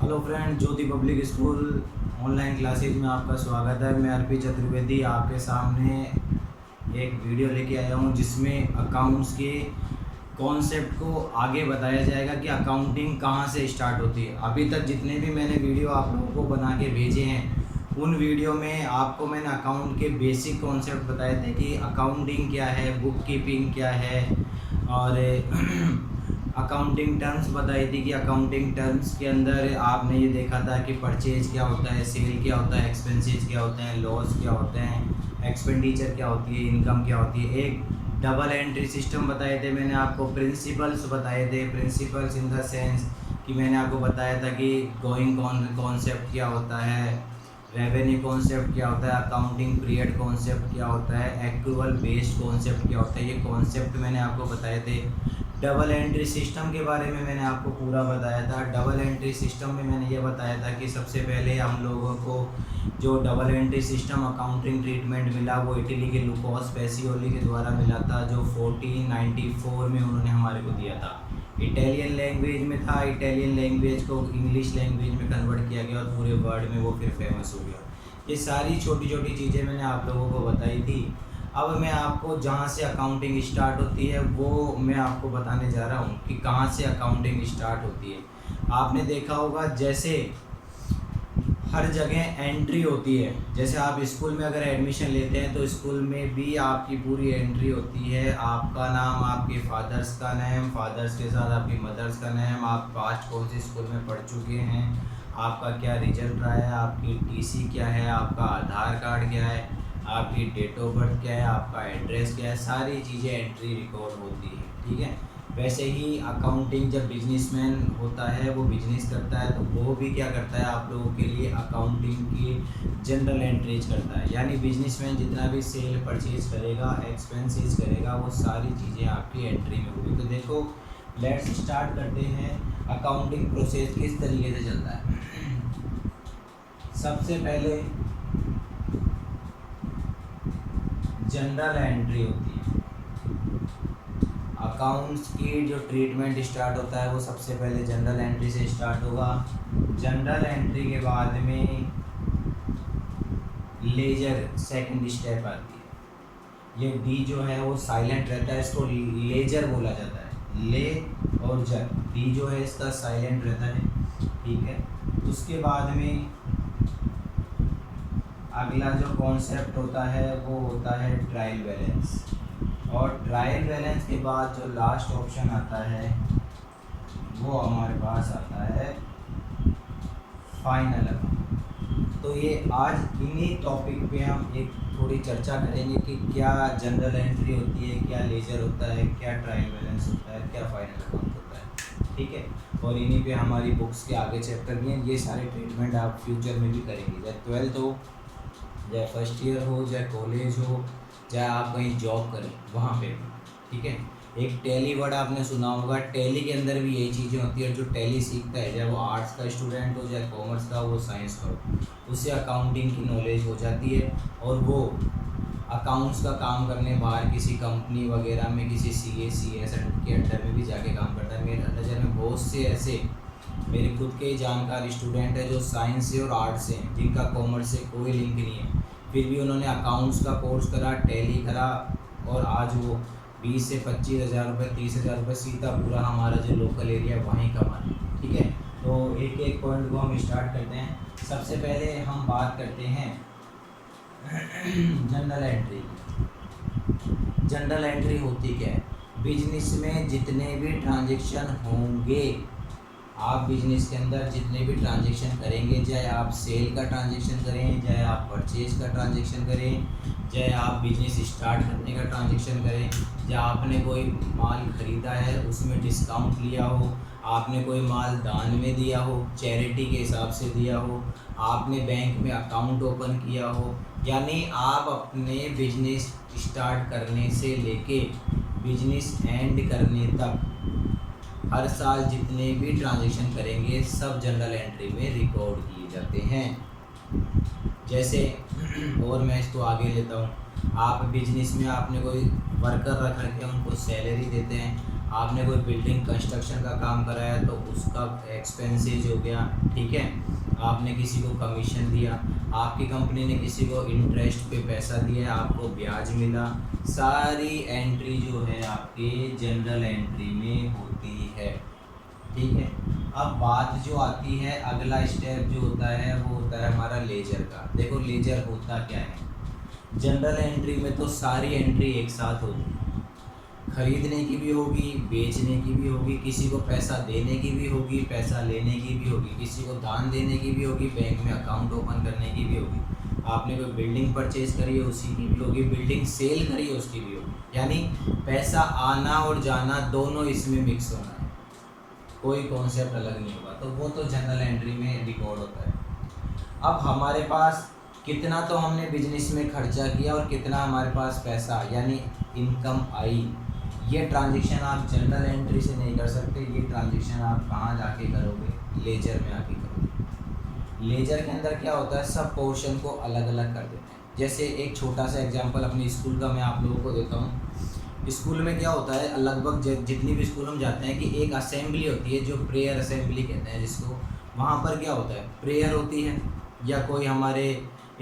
Hello friend, ज्योति public school online classes में आपका स्वागत है। मैं अर्पी चतुर्वेदी आपके सामने एक वीडियो लेके आया हूं जिसमें अकाउंट्स के कॉन्सेप्ट को आगे बताया जाएगा कि अकाउंटिंग कहां से स्टार्ट होती है। अभी तक जितने भी मैंने वीडियो आप लोगों को बना के भेजे हैं उन वीडियो में आपको मैंने अकाउंट के बेसिक कॉन्सेप्ट बताए थे कि अकाउंटिंग क्या है, बुक कीपिंग क्या है और अकाउंटिंग टर्म्स बताई थी कि अकाउंटिंग टर्म्स के अंदर आपने ये देखा था कि परचेज क्या होता है, सेल क्या होता है, एक्सपेंसेस क्या होते हैं, लॉस क्या होते हैं, एक्सपेंडिचर क्या होती है, इनकम क्या होती है। एक डबल एंट्री सिस्टम बताए थे मैंने आपको, प्रिंसिपल्स बताए थे। प्रिंसिपल्स इन द सेंस कि मैंने आपको बताया था कि गोइंग कॉन्सेप्ट क्या होता है, रेवेन्यू कॉन्सेप्ट क्या होता है, अकाउंटिंग पीरियड कॉन्सेप्ट क्या होता है, एक्रूअल बेस्ड कॉन्सेप्ट क्या होता है। ये कॉन्सेप्ट मैंने आपको बताए थे। डबल एंट्री सिस्टम के बारे में मैंने आपको पूरा बताया था। डबल एंट्री सिस्टम में मैंने ये बताया था कि सबसे पहले हम लोगों को जो double entry system accounting treatment मिला वो इटली के लुकोस पेसियोली के द्वारा मिला था, जो 1494 में उन्होंने हमारे को दिया था। इटालियन लैंग्वेज में था। इटालियन लैंग्वेज को इंग्लिश लैंग्वेज में कन्वर्ट किया गया और पूरे वर्ल्ड में वो फिर फेमस हो गया। ये सारी छोटी छोटी चीज़ें मैंने आप लोगों को बताई थी। अब मैं आपको जहाँ से अकाउंटिंग स्टार्ट होती है वो मैं आपको बताने जा रहा हूँ कि कहाँ से अकाउंटिंग स्टार्ट होती है। आपने देखा होगा जैसे हर जगह एंट्री होती है। जैसे आप स्कूल में अगर एडमिशन लेते हैं तो स्कूल में भी आपकी पूरी एंट्री होती है। आपका नाम, आपके फादर्स का नेम, फादर्स के साथ आपकी मदर्स का नेम, आप पास्ट कौन से स्कूल में पढ़ चुके हैं, आपका क्या रिजल्ट रहा है, आपकी टीसी क्या है, आपका आधार कार्ड क्या है, आपकी डेट ऑफ बर्थ क्या है, आपका एड्रेस क्या है, सारी चीज़ें एंट्री रिकॉर्ड होती है। ठीक है। वैसे ही अकाउंटिंग जब बिजनेसमैन होता है, वो बिजनेस करता है, तो वो भी क्या करता है, आप लोगों के लिए अकाउंटिंग की जनरल एंट्रीज करता है। यानी बिजनेसमैन जितना भी सेल परचेज करेगा, एक्सपेंसेस करेगा, वो सारी चीज़ें आपकी एंट्री में होगी। तो देखो, लेट्स स्टार्ट करते हैं अकाउंटिंग प्रोसेस किस तरीके से चलता है। सबसे पहले जनरल एंट्री होती है। अकाउंट्स की जो ट्रीटमेंट स्टार्ट होता है वो सबसे पहले जनरल एंट्री से स्टार्ट होगा। जनरल एंट्री के बाद में लेजर सेकंड स्टेप आती है। ये डी जो है वो साइलेंट रहता है, इसको लेजर बोला जाता है। ले और जर, डी जो है इसका साइलेंट रहता है। ठीक है। उसके बाद में अगला जो कॉन्सेप्ट होता है वो होता है ट्रायल बैलेंस। और ट्रायल बैलेंस के बाद जो लास्ट ऑप्शन आता है वो हमारे पास आता है फाइनल अकाउंट। तो ये आज इन्हीं टॉपिक पे हम एक थोड़ी चर्चा करेंगे कि क्या जनरल एंट्री होती है, क्या लेजर होता है, क्या ट्रायल बैलेंस होता है, क्या फाइनल अकाउंट होता है। ठीक है। और इन्हीं पे हमारी बुक्स के आगे चैप्टर भी हैं। ये सारे ट्रीटमेंट आप फ्यूचर में भी करेंगे, चाहे 12th हो, चाहे फर्स्ट ईयर हो, चाहे कॉलेज हो, चाहे आप कहीं जॉब करें वहाँ पे भी। ठीक है। एक टैली वर्ड आपने सुना होगा, टैली के अंदर भी यही चीज़ें होती है। जो टैली सीखता है, चाहे वो आर्ट्स का स्टूडेंट हो, चाहे कॉमर्स का, वो साइंस का हो, उससे अकाउंटिंग की नॉलेज हो जाती है और वो अकाउंट्स का काम करने बाहर किसी कंपनी वगैरह में, किसी CA के अंडर में भी जाके काम करता है। मेरे नज़र में बहुत से ऐसे मेरे खुद के जानकार स्टूडेंट है जो साइंस से और आर्ट्स से हैं, जिनका कॉमर्स से कोई लिंक नहीं है, फिर भी उन्होंने अकाउंट्स का कोर्स करा, टैली करा और आज वो 20 से 25 हज़ार रुपये, 30 हज़ार रुपये सीधा पूरा हमारा जो लोकल एरिया है वहीं कमा रहे हैं। ठीक है। तो एक एक पॉइंट को हम स्टार्ट करते हैं। सबसे पहले हम बात करते हैं जनरल एंट्री। जनरल एंट्री होती क्या है? बिजनेस में जितने भी ट्रांजेक्शन होंगे, आप बिजनेस के अंदर जितने भी ट्रांजेक्शन करेंगे, चाहे आप सेल का ट्रांजेक्शन करें, चाहे आप परचेज का ट्रांजेक्शन करें, चाहे आप बिजनेस स्टार्ट करने का ट्रांजेक्शन करें, या आपने कोई माल ख़रीदा है उसमें डिस्काउंट लिया हो, आपने कोई माल दान में दिया हो, चैरिटी के हिसाब से दिया हो, आपने बैंक में अकाउंट ओपन किया हो, यानी आप अपने बिजनेस स्टार्ट करने से लेके बिजनेस एंड करने तक हर साल जितने भी ट्रांजेक्शन करेंगे सब जनरल एंट्री में रिकॉर्ड किए जाते हैं। जैसे और मैं इसको आगे लेता हूँ, आप बिजनेस में आपने कोई वर्कर रख रखे हैं, उनको सैलरी देते हैं, आपने कोई बिल्डिंग कंस्ट्रक्शन का काम कराया तो उसका एक्सपेंसेज हो गया, ठीक है। आपने किसी को कमीशन दिया, आपकी कंपनी ने किसी को इंटरेस्ट पे पैसा दिया, आपको ब्याज मिला, सारी एंट्री जो है आपके जनरल एंट्री में होती है, ठीक है। अब बात जो आती है, अगला स्टेप जो होता है वो होता है हमारा लेजर का। देखो लेजर होता क्या है। जनरल एंट्री में तो सारी एंट्री एक साथ होगी, खरीदने की भी होगी, बेचने की भी होगी, किसी को पैसा देने की भी होगी, पैसा लेने की भी होगी, किसी को दान देने की भी होगी, बैंक में अकाउंट ओपन करने की भी होगी, आपने कोई बिल्डिंग परचेज करी है उसी की भी होगी, बिल्डिंग सेल करी है उसकी भी होगी। यानी पैसा आना और जाना दोनों इसमें मिक्स होना है, कोई कॉन्सेप्ट अलग नहीं होगा। तो वो तो जनरल एंट्री में रिकॉर्ड होता है। अब हमारे पास कितना तो हमने बिजनेस में खर्चा किया और कितना हमारे पास पैसा यानी इनकम आई, ये ट्रांजेक्शन आप जनरल एंट्री से नहीं कर सकते। ये ट्रांजेक्शन आप कहाँ जाके करोगे? लेजर में आके करोगे। लेजर के अंदर क्या होता है, सब पोर्शन को अलग अलग कर देते हैं। जैसे एक छोटा सा एग्जांपल अपने स्कूल का मैं आप लोगों को देता हूँ। स्कूल में क्या होता है, लगभग जितनी भी स्कूल हम जाते हैं कि एक असेंबली होती है जो प्रेयर असेंबली कहते हैं जिसको। वहाँ पर क्या होता है, प्रेयर होती है या कोई हमारे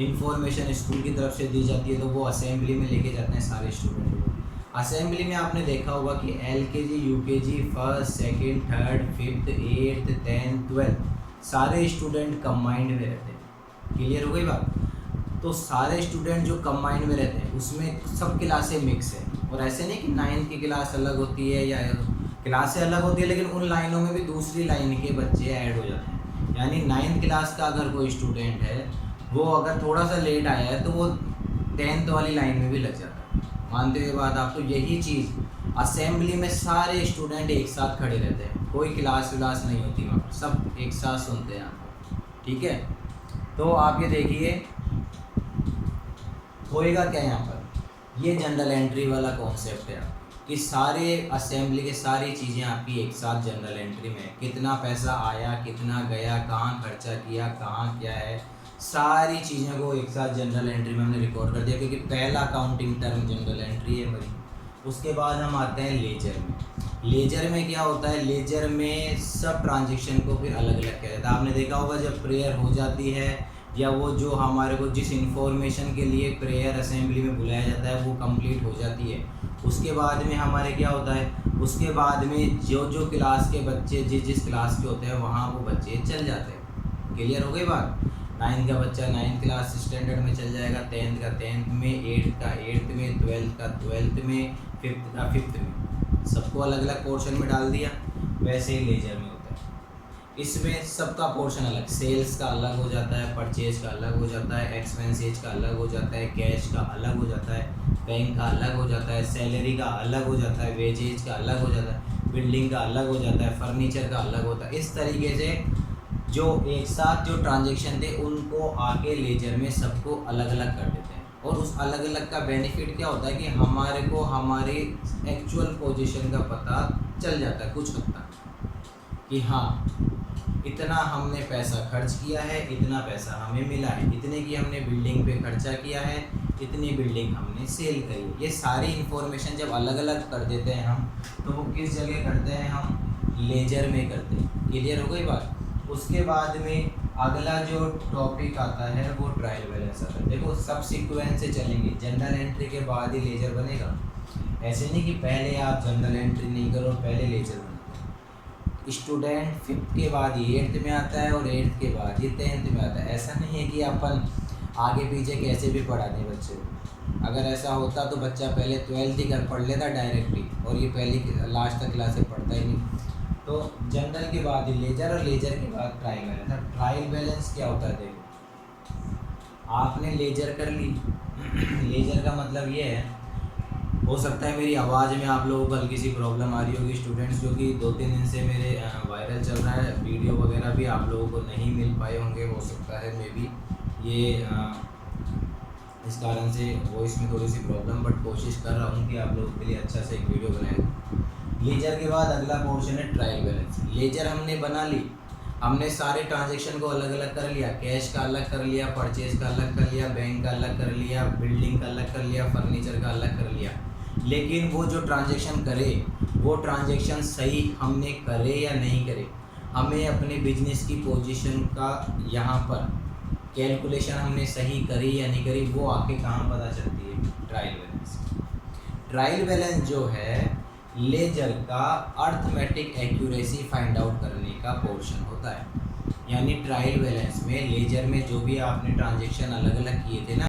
इंफॉर्मेशन स्कूल की तरफ से दी जाती है तो वो असेंबली में लेके जाते हैं सारे स्टूडेंट को। असेंबली में आपने देखा होगा कि LKG, UKG, first, second, third, fifth, 8th, 10th, 12th सारे स्टूडेंट कंबाइंड में रहते हैं। क्लियर हो गई बात? तो सारे स्टूडेंट जो कंबाइंड में रहते हैं उसमें सब क्लासें मिक्स है। और ऐसे नहीं कि 9th की क्लास अलग होती है या क्लासें अलग होती है, लेकिन उन लाइनों में भी दूसरी लाइन के बच्चे ऐड हो जाते हैं। यानी 9th क्लास का अगर कोई स्टूडेंट है वो अगर थोड़ा सा लेट आया है तो वो 10th वाली लाइन में भी लग जाता है। मानते हुए बात आप, तो यही चीज़ असेंबली में सारे स्टूडेंट एक साथ खड़े रहते हैं, कोई क्लास विलास नहीं होती वहाँ पर, सब एक साथ सुनते हैं आप, ठीक है। तो आप ये देखिए होएगा क्या यहाँ पर, ये जनरल एंट्री वाला कॉन्सेप्ट है कि सारे असेंबली के सारी चीज़ें आपकी एक साथ जनरल एंट्री में, कितना पैसा आया, कितना गया, कहाँ खर्चा किया, कहाँ क्या है, सारी चीज़ों को एक साथ जनरल एंट्री में हमने रिकॉर्ड कर दिया, क्योंकि पहला अकाउंटिंग टर्म जनरल एंट्री है हमारी। उसके बाद हम आते हैं लेजर में। लेजर में क्या होता है, लेजर में सब ट्रांजेक्शन को फिर अलग अलग किया जाता है। आपने देखा होगा जब प्रेयर हो जाती है या वो जो हमारे को जिस इंफॉर्मेशन के लिए प्रेयर असेंबली में बुलाया जाता है वो कंप्लीट हो जाती है, उसके बाद में हमारे क्या होता है, उसके बाद में जो क्लास के बच्चे जिस क्लास के होते हैं वहाँ वो बच्चे चल जाते हैं। क्लियर हो गई बात? 9th का बच्चा 9th क्लास स्टैंडर्ड में चल जाएगा, 10th का 10th में, 8th का 8th में, 12th का 12th में, 5th का 5th में, सबको अलग अलग पोर्शन में डाल दिया। वैसे ही लेजर में होता है, इसमें सबका पोर्शन अलग, सेल्स का अलग हो जाता है, परचेज का अलग हो जाता है, एक्सपेंसेज का अलग हो जाता है, कैश का अलग हो जाता है, बैंक का अलग हो जाता है, सैलरी का अलग हो जाता है, वेजेज का अलग हो जाता है, बिल्डिंग का अलग हो जाता है, फर्नीचर का अलग होता है। इस तरीके से जो एक साथ जो ट्रांजेक्शन थे उनको आके लेजर में सबको अलग अलग कर देते हैं। और उस अलग अलग का बेनिफिट क्या होता है कि हमारे को हमारी एक्चुअल पोजीशन का पता चल जाता है कुछ हद तक कि हाँ इतना हमने पैसा खर्च किया है, इतना पैसा हमें मिला है, इतने की हमने बिल्डिंग पे खर्चा किया है, इतनी बिल्डिंग हमने सेल करी। ये सारी इन्फॉर्मेशन जब अलग अलग कर देते हैं हम, तो वो किस जगह करते हैं, हम लेजर में करते हैं। क्लियर हो गई बात? उसके बाद में अगला जो टॉपिक आता है वो ट्रायल बैलेंस आता है। देखो सब सीक्वेंस से चलेंगे, जनरल एंट्री के बाद ही लेजर बनेगा। ऐसे नहीं कि पहले आप जनरल एंट्री नहीं करो पहले लेजर बनेगा। स्टूडेंट 5th के बाद ही 8th में आता है और 8th के बाद ही 10th में आता है। ऐसा नहीं है कि अपन आगे पीछे कैसे भी पढ़ा दें बच्चे को। अगर ऐसा होता तो बच्चा पहले 12th ही कर पढ़ लेता डायरेक्ट ही, और ये पहली लास्ट तक क्लासें पढ़ता ही नहीं। तो जनरल के बाद ही लेजर और लेजर के बाद ट्रायल बैलेंस। ट्रायल बैलेंस क्या होता है, देखो आपने लेजर कर ली लेजर का मतलब ये है, हो सकता है मेरी आवाज़ में आप लोगों को हल्की सी प्रॉब्लम आ रही होगी स्टूडेंट्स, जो कि 2-3 दिन से मेरे वायरल चल रहा है, वीडियो वगैरह भी आप लोगों को नहीं मिल पाए होंगे, हो सकता है मे बी ये इस कारण से वॉइस में थोड़ी सी प्रॉब्लम, बट कोशिश कर रहा हूँ कि आप लोगों के लिए अच्छा से एक वीडियो बनाए। लेजर के बाद अगला पोर्शन है ट्रायल बैलेंस। लेजर हमने बना ली, हमने सारे ट्रांजेक्शन को अलग अलग कर लिया, कैश का अलग कर लिया, परचेज का अलग कर लिया, बैंक का अलग कर लिया, बिल्डिंग का अलग कर लिया, फर्नीचर का अलग कर लिया। लेकिन वो जो ट्रांजैक्शन करे वो ट्रांजैक्शन सही हमने करे या नहीं करे, हमें अपने बिजनेस की पोजीशन का यहाँ पर कैलकुलेशन हमने सही करी या नहीं करी, वो आके कहाँ पता चलती है? Trial balance. ट्रायल बैलेंस जो है लेजर का अर्थमेटिक एक्यूरेसी फाइंड आउट करने का पोर्शन होता है। यानी ट्रायल बैलेंस में लेजर में जो भी आपने ट्रांजैक्शन अलग अलग किए थे ना,